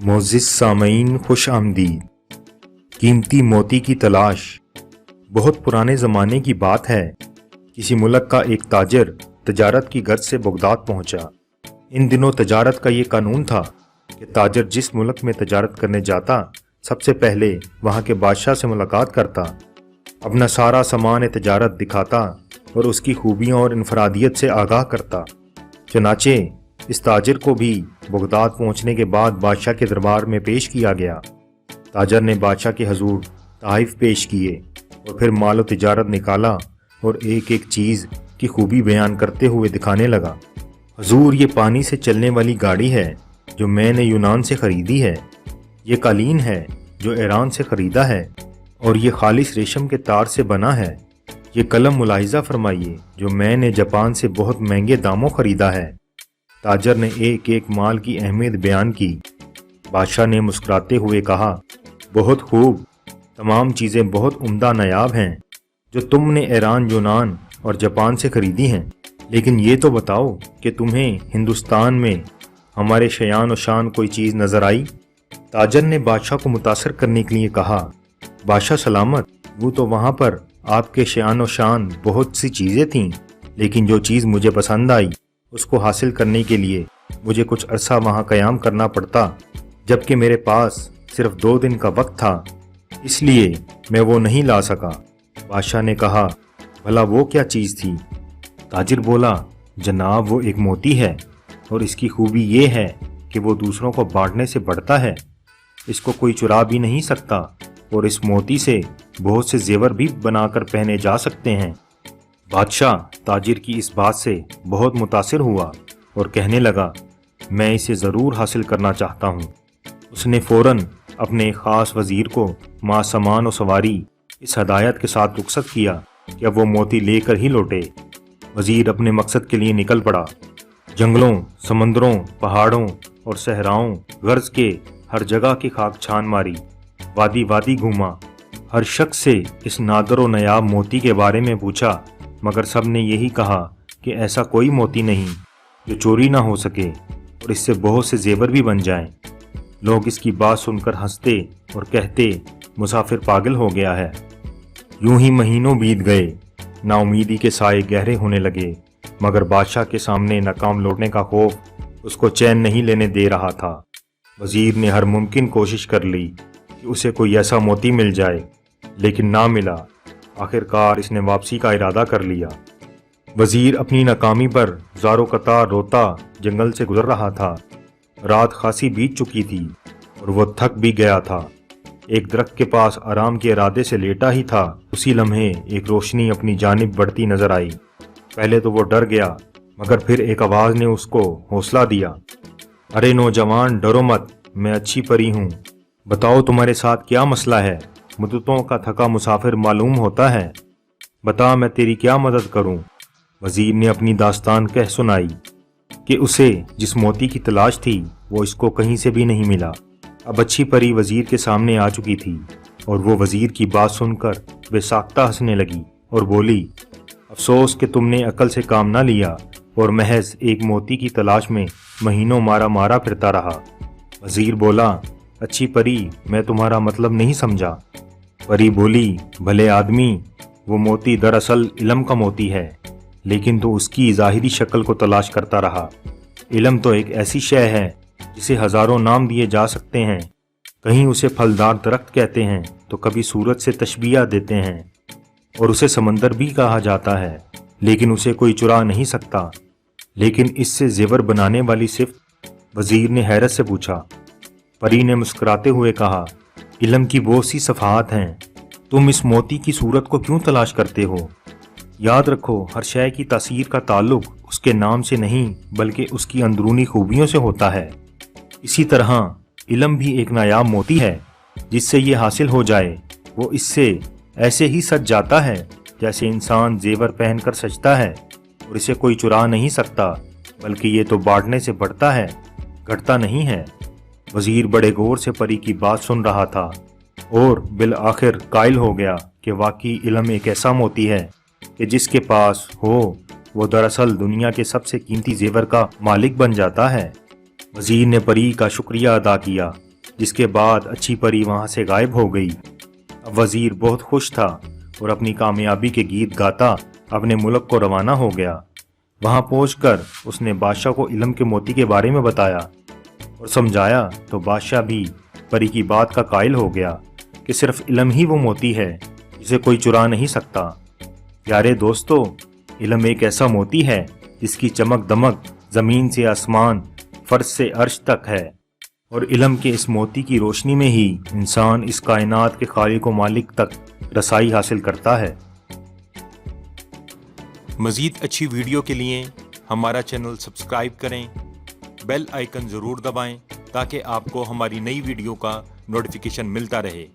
मोअज़्ज़िज़ सामईन खुश आमदीद। कीमती मोती की तलाश। बहुत पुराने ज़माने की बात है। किसी मुल्क का एक ताजिर तजारत की गर्ज से बगदाद पहुंचा। इन दिनों तजारत का ये कानून था कि ताजिर जिस मुल्क में तजारत करने जाता सबसे पहले वहाँ के बादशाह से मुलाकात करता, अपना सारा सामान तजारत दिखाता और उसकी खूबियों और इनफरादियत से आगाह करता। चनाचे इस ताजिर को भी बगदाद पहुंचने के बाद बादशाह के दरबार में पेश किया गया। ताजिर ने बादशाह के हजूर तहाइफ पेश किए और फिर मालो तिजारत निकाला और एक एक चीज़ की खूबी बयान करते हुए दिखाने लगा। हजूर, ये पानी से चलने वाली गाड़ी है जो मैंने यूनान से ख़रीदी है। ये कालीन है जो ईरान से ख़रीदा है और ये खालिस रेशम के तार से बना है। ये कलम मुलाहिज़ा फरमाइए जो मैंने जापान से बहुत महंगे दामों ख़रीदा है। ताजर ने एक एक माल की अहमियत बयान की। बादशाह ने मुस्कुराते हुए कहा, बहुत खूब, तमाम चीज़ें बहुत उम्दा नायाब हैं जो तुमने ईरान, यूनान और जापान से ख़रीदी हैं। लेकिन ये तो बताओ कि तुम्हें हिंदुस्तान में हमारे शयान और शान कोई चीज़ नज़र आई? ताजर ने बादशाह को मुतासर करने के लिए कहा, बादशाह सलामत, वो तो वहाँ पर आपके शयान और शान बहुत सी चीज़ें थीं, लेकिन जो चीज़ मुझे पसंद आई उसको हासिल करने के लिए मुझे कुछ अरसा वहाँ क़याम करना पड़ता, जबकि मेरे पास सिर्फ 2 दिन का वक्त था, इसलिए मैं वो नहीं ला सका। बादशाह ने कहा, भला वो क्या चीज़ थी? ताजिर बोला, जनाब, वो एक मोती है और इसकी खूबी ये है कि वो दूसरों को बांटने से बढ़ता है। इसको कोई चुरा भी नहीं सकता और इस मोती से बहुत से जेवर भी बनाकर पहने जा सकते हैं। बादशाह ताजिर की इस बात से बहुत मुतासिर हुआ और कहने लगा, मैं इसे ज़रूर हासिल करना चाहता हूँ। उसने फ़ौरन अपने एक ख़ास वज़ीर को मां सामान और सवारी इस हदायत के साथ रुखसत किया कि अब वो मोती लेकर ही लौटे। वज़ीर अपने मकसद के लिए निकल पड़ा। जंगलों, समंदरों, पहाड़ों और सहराओं गर्ज के हर जगह की खाक छान मारी, वादी वादी घूमा। हर शख्स से इस नादर व नायाब मोती के बारे में पूछा, मगर सब ने यही कहा कि ऐसा कोई मोती नहीं जो चोरी ना हो सके और इससे बहुत से जेवर भी बन जाएं। लोग इसकी बात सुनकर हंसते और कहते, मुसाफिर पागल हो गया है। यूं ही महीनों बीत गए। नाउमीदी के साए गहरे होने लगे, मगर बादशाह के सामने नाकाम लौटने का खौफ उसको चैन नहीं लेने दे रहा था। वजीर ने हर मुमकिन कोशिश कर ली कि उसे कोई ऐसा मोती मिल जाए, लेकिन ना मिला। आखिरकार इसने वापसी का इरादा कर लिया। वजीर अपनी नाकामी पर ज़ारो कतार रोता जंगल से गुजर रहा था। रात खासी बीत चुकी थी और वो थक भी गया था। एक दरख्त के पास आराम के इरादे से लेटा ही था, उसी लम्हे एक रोशनी अपनी जानिब बढ़ती नजर आई। पहले तो वो डर गया, मगर फिर एक आवाज़ ने उसको हौसला दिया, अरे नौजवान, डरो मत, मैं अच्छी परी हूँ। बताओ तुम्हारे साथ क्या मसला है? मुद्दतों का थका मुसाफिर मालूम होता है। बता, मैं तेरी क्या मदद करूं? वजीर ने अपनी दास्तान कह सुनाई कि उसे जिस मोती की तलाश थी वो इसको कहीं से भी नहीं मिला। अब अच्छी परी वजीर के सामने आ चुकी थी और वो वजीर की बात सुनकर बेसाख्ता हंसने लगी और बोली, अफसोस कि तुमने अकल से काम ना लिया और महज एक मोती की तलाश में महीनों मारा मारा फिरता रहा। वजीर बोला, अच्छी परी, मैं तुम्हारा मतलब नहीं समझा। परी बोली, भले आदमी, वो मोती दरअसल इल्म का मोती है, लेकिन तो उसकी ज़ाहिरी शक्ल को तलाश करता रहा। इल्म तो एक ऐसी शय है जिसे हज़ारों नाम दिए जा सकते हैं। कहीं उसे फलदार दरख्त कहते हैं तो कभी सूरज से तशबीह देते हैं और उसे समंदर भी कहा जाता है, लेकिन उसे कोई चुरा नहीं सकता। लेकिन इससे जेवर बनाने वाली सिफ्त? वजीर ने हैरत से पूछा। परी ने मुस्कुराते हुए कहा, इल्म की बहुत सी सफ़ाहत हैं। तुम इस मोती की सूरत को क्यों तलाश करते हो? याद रखो, हर शय की तासीर का ताल्लुक उसके नाम से नहीं बल्कि उसकी अंदरूनी खूबियों से होता है। इसी तरह इल्म भी एक नायाब मोती है। जिससे ये हासिल हो जाए वो इससे ऐसे ही सज जाता है जैसे इंसान जेवर पहनकर सजता है, और इसे कोई चुरा नहीं सकता, बल्कि ये तो बांटने से बढ़ता है, घटता नहीं है। वजीर बड़े गौर से परी की बात सुन रहा था और बिल आखिर कायल हो गया कि वाकई इल्म एक ऐसा मोती है कि जिसके पास हो वो दरअसल दुनिया के सबसे कीमती जेवर का मालिक बन जाता है। वजीर ने परी का शुक्रिया अदा किया جس کے بعد اچھی پری وہاں سے غائب ہو گئی۔ اب وزیر بہت خوش تھا اور اپنی کامیابی کے گیت گاتا اپنے ملک کو روانہ ہو گیا۔ وہاں پہنچ کر اس نے بادشاہ کو علم کے موتی کے بارے میں بتایا اور سمجھایا تو بادشاہ بھی پری کی بات کا قائل ہو گیا کہ صرف علم ہی وہ موتی ہے جسے کوئی چرا نہیں سکتا۔ پیارے دوستو، علم ایک ایسا موتی ہے جس کی چمک دمک زمین سے آسمان، فرش سے عرش تک ہے، اور علم کے اس موتی کی روشنی میں ہی انسان اس کائنات کے خالق و مالک تک رسائی حاصل کرتا ہے۔ مزید اچھی ویڈیو کے لیے ہمارا چینل سبسکرائب کریں، بیل آئیکن ضرور دبائیں تاکہ آپ کو ہماری نئی ویڈیو کا نوٹیفیکیشن ملتا رہے۔